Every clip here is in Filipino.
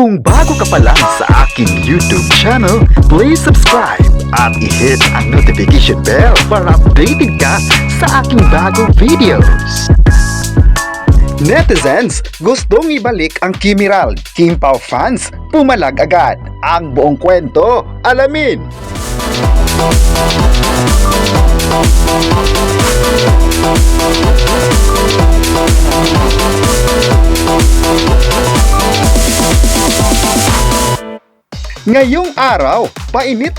Kung bago ka pa lang sa aking YouTube channel, please subscribe at i-hit ang notification bell para updated ka sa aking bagong videos. Netizens, gustong ibalik ang Kimiral. Kim Pao fans, pumalag agad. Ang buong kwento, alamin! Ngayong araw, painit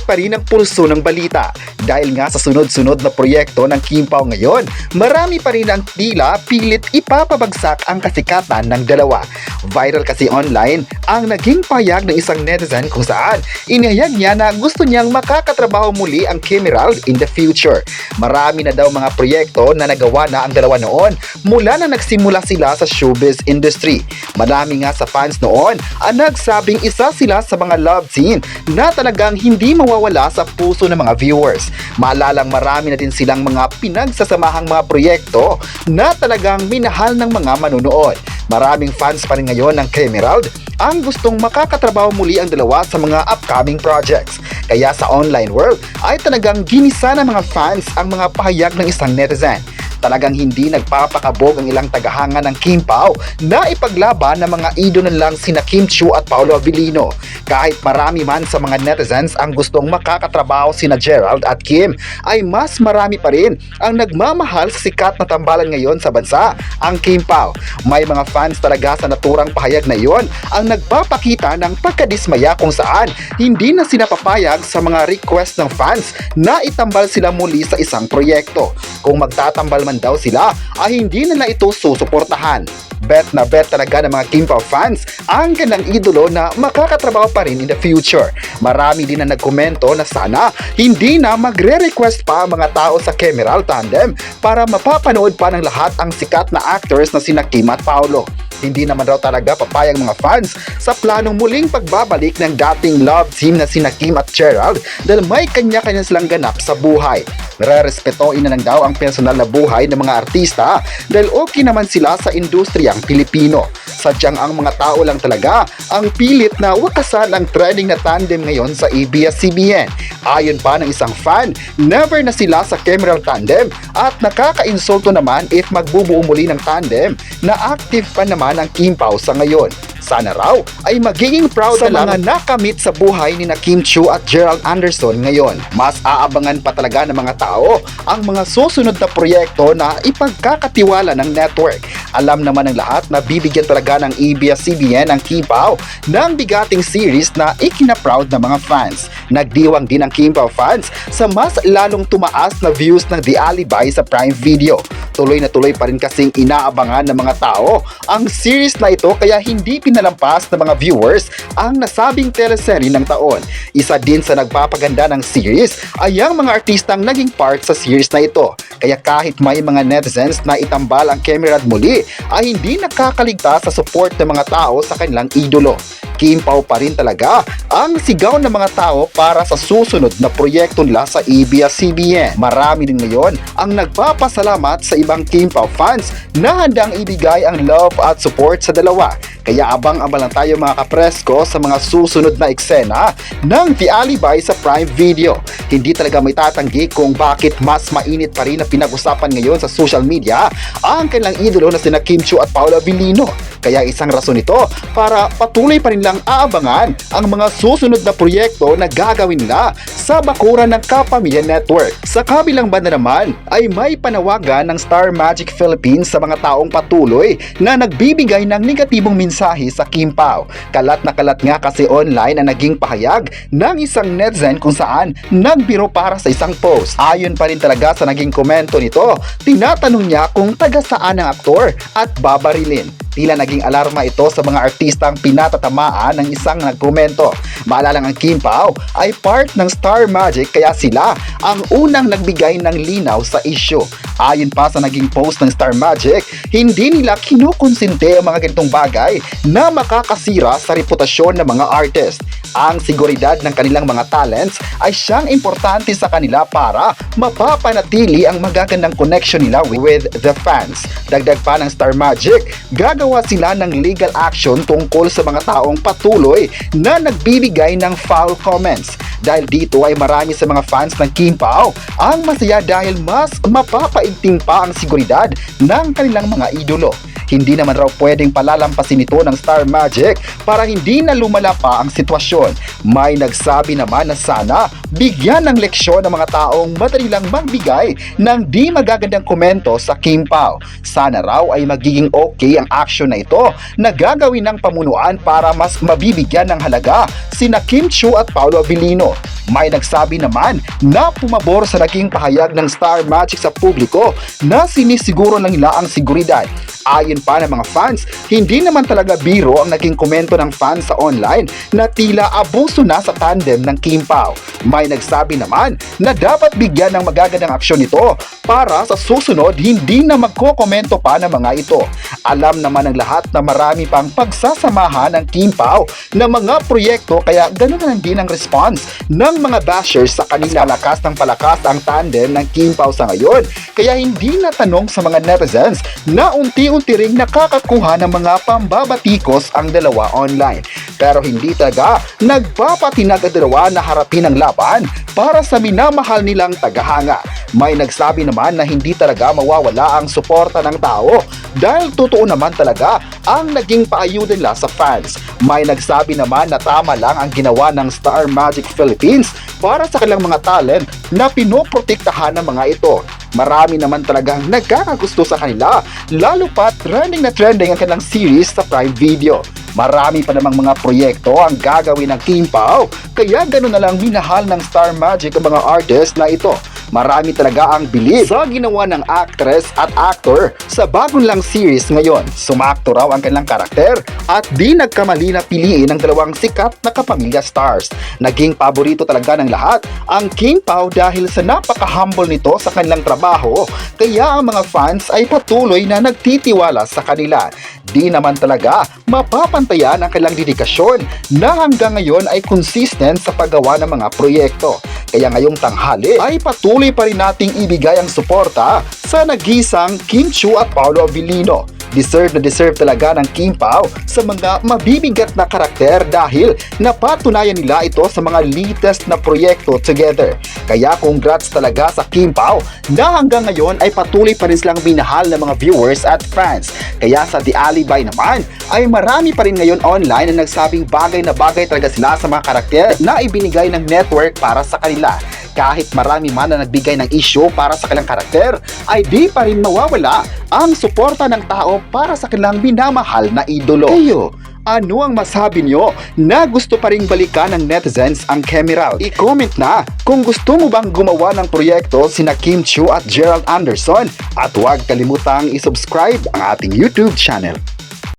pa rin ang pulso ng balita. Dahil nga sa sunod-sunod na proyekto ng Kim Pao ngayon, marami pa rin ang tila pilit ipapabagsak ang kasikatan ng dalawa. Viral kasi online ang naging payag ng isang netizen kung saan inihayag niya na gusto niyang makakatrabaho muli ang Kimiral in the future. Marami na daw mga proyekto na nagawa na ang dalawa noon mula na nagsimula sila sa showbiz industry. Marami nga sa fans noon ang nagsabing isa sila sa mga love scene na talagang hindi mawawala sa puso ng mga viewers. Maalalang marami na din silang mga pinagsasamahang mga proyekto na talagang minahal ng mga manunood. Maraming fans pa rin ngayon ng Kimiral ang gustong makakatrabaho muli ang dalawa sa mga upcoming projects. Kaya sa online world ay talagang ginisa ng mga fans ang mga pahayag ng isang netizen. Talagang hindi nagpapakabog ang ilang tagahanga ng Kim Pao na ipaglaban ng mga idolo lang sina Kim Chiu at Paolo Abilino. Kahit marami man sa mga netizens ang gustong makakatrabaho sina Gerald at Kim, ay mas marami pa rin ang nagmamahal sa sikat na tambalan ngayon sa bansa, ang Kim Pao. May mga fans talaga sa naturang pahayag na iyon ang nagpapakita ng pagkadismaya kung saan hindi na sila papayag sa mga request ng fans na itambal sila muli sa isang proyekto. Kung magtatambal man daw sila ay hindi nila ito susuportahan. Bet na bet talaga ng mga Kim Pao fans ang kanilang idolo na makakatrabaho pa rin in the future. Marami din na nagkomento na sana hindi na magre-request pa ang mga tao sa Kimiral tandem para mapapanood pa ng lahat ang sikat na actors na sina Kim at Paolo. Hindi naman raw talaga papayag mga fans sa planong muling pagbabalik ng dating love team na sina Kim at Gerald dahil may kanya-kanya silang ganap sa buhay. Re-respetoin na lang daw ang personal na buhay ng mga artista dahil okay naman sila sa industriyang Pilipino. Sadyang ang mga tao lang talaga ang pilit na wakasan ang trending na tandem ngayon sa ABS-CBN. Ayon pa ng isang fan, never na sila sa Kimiral tandem at nakaka-insulto naman if magbubuo muli ng tandem na active pa naman ang Kim Pao sa ngayon. Sana raw ay magiging proud sa mga nakamit sa buhay ni na Kim Chiu at Gerald Anderson ngayon. Mas aabangan pa talaga ng mga tao ang mga susunod na proyekto na ipagkakatiwala ng network. Alam naman ng lahat na bibigyan talaga ng ABS-CBN ang Kim Pao ng bigating series na ikina-proud ng mga fans. Nagdiwang din ang Kim Pao fans sa mas lalong tumaas na views ng The Alibay sa Prime Video. Tuloy na tuloy pa rin kasing inaabangan ng mga tao ang series na ito kaya hindi pinalampas ng mga viewers ang nasabing teleserye ng taon. Isa din sa nagpapaganda ng series ay ang mga artistang naging part sa series na ito. Kaya kahit may mga netizens na itambal ang Kimiral muli ay hindi nakakaligtas sa support ng mga tao sa kanilang idolo. Kim Pao pa rin talaga ang sigaw ng mga tao para sa susunod na proyekto nila sa ABS-CBN. Marami din ngayon ang nagpapasalamat sa ibang Kim Pao fans na handang ibigay ang love at support sa dalawa. Kaya abang-abang lang tayo mga kapresko sa mga susunod na eksena ng The Alibay sa Prime Video. Hindi talaga may tatanggi kung bakit mas mainit pa rin na pinag-usapan ngayon sa social media ang kanilang idolo na sina Kim Chiu at Paolo Abilino. Kaya isang rason ito para patuloy pa rin lang aabangan ang mga susunod na proyekto na gagawin nila sa bakuran ng Kapamilya Network. Sa kabilang banda naman ay may panawagan ng Star Magic Philippines sa mga taong patuloy na nagbibigay ng negatibong mensahe sa Kim Pao. Kalat na kalat nga kasi online ang naging pahayag ng isang netizen kung saan nagbiro para sa isang post. Ayon pa rin talaga sa naging komento nito, tinatanong niya kung taga saan ang aktor at babarilin. Tila naging alarma ito sa mga artistang pinatatamaan ng isang nagkomento. Maalala ang Kim Pao ay part ng Star Magic kaya sila ang unang nagbigay ng linaw sa issue. Ayon pa sa naging post ng Star Magic, hindi nila kinukonsente ang mga ganitong bagay na makakasira sa reputasyon ng mga artist. Ang seguridad ng kanilang mga talents ay siyang importante sa kanila para mapapanatili ang magagandang connection nila with the fans. Dagdag pa ng Star Magic, gagawin gagawa sila ng legal action tungkol sa mga taong patuloy na nagbibigay ng foul comments. Dahil dito ay marami sa mga fans ng Kim Pao ang masaya dahil mas mapapaigting pa ang seguridad ng kanilang mga idolo. Hindi naman raw pwedeng palalampasin ito ng Star Magic para hindi na lumala pa ang sitwasyon. May nagsabi naman na sana bigyan ng leksyon ng mga taong madali lang magbigay ng di magagandang komento sa Kim Pao. Sana raw ay magiging okay ang action na ito na gagawin ng pamunuan para mas mabibigyan ng halaga sina Kim Chiu at Paolo Avellino. May nagsabi naman na pumabor sa naging pahayag ng Star Magic sa publiko na sinisiguro lang nila ang seguridad. Ayon pa ng mga fans, hindi naman talaga biro ang naging komento ng fans sa online na tila abuso na sa tandem ng Kim Pao. May nagsabi naman na dapat bigyan ng magagandang aksyon ito para sa susunod hindi na magkokomento pa ng mga ito. Alam naman ng lahat na marami pang pagsasamahan ng Kim Pao na mga proyekto kaya ganun na din ang response ng mga bashers sa kanila. Palakas ng palakas ang tandem ng Kim Pao sa ngayon kaya hindi na tanong sa mga netizens na unti-unti ring nakakakuha ng mga pambabatikos ang dalawa online. Pero hindi talaga nagpapatinag ang dalawa na harapin ang laban para sa minamahal nilang tagahanga. May nagsabi naman na hindi talaga mawawala ang suporta ng tao dahil totoo naman talaga ang naging paayuda nila sa fans. May nagsabi naman na tama lang ang ginawa ng Star Magic Philippines para sa kanilang mga talent na pinoprotektahan ng mga ito. Marami naman talagang nagkakagusto sa kanila, lalo pa trending na trending ang kanilang series sa Prime Video. Marami pa namang mga proyekto ang gagawin ng Kim Pao, kaya ganoon na lang minahal ng Star Magic ang mga artist na ito. Marami talaga ang bilib sa ginawa ng actress at actor sa bagong lang series ngayon. Sumakto raw ang kanilang karakter at di nagkamali na piliin ng dalawang sikat na kapamilya stars. Naging paborito talaga ng lahat ang Kim Pao dahil sa napaka-humble nito sa kanilang trabaho, kaya ang mga fans ay patuloy na nagtitiwala sa kanila. Di naman talaga mapapantayan ang kanilang dedikasyon na hanggang ngayon ay consistent sa paggawa ng mga proyekto. Kaya ngayong tanghali ay patuloy pa rin nating ibigay ang suporta sa nagisang Kim Chiu at Paolo Avellino. Deserve na deserve talaga ng Kim Pao sa mga mabibigat na karakter dahil napatunayan nila ito sa mga latest na proyekto together. Kaya congrats talaga sa Kim Pao na hanggang ngayon ay patuloy pa rin silang minahal ng mga viewers at fans. Kaya sa The Alibi naman ay marami pa rin ngayon online na nagsabing bagay na bagay talaga sila sa mga karakter na ibinigay ng network para sa kanila. Kahit marami man na nagbigay ng issue para sa kanilang karakter, ay di pa rin mawawala ang suporta ng tao para sa kanilang minamahal na idolo. Kayo, ano ang masabi nyo na gusto pa ring balikan ng netizens ang Kemerald? I-comment na kung gusto mo bang gumawa ng proyekto sina Kim Chiu at Gerald Anderson at huwag kalimutang i-subscribe ang ating YouTube channel.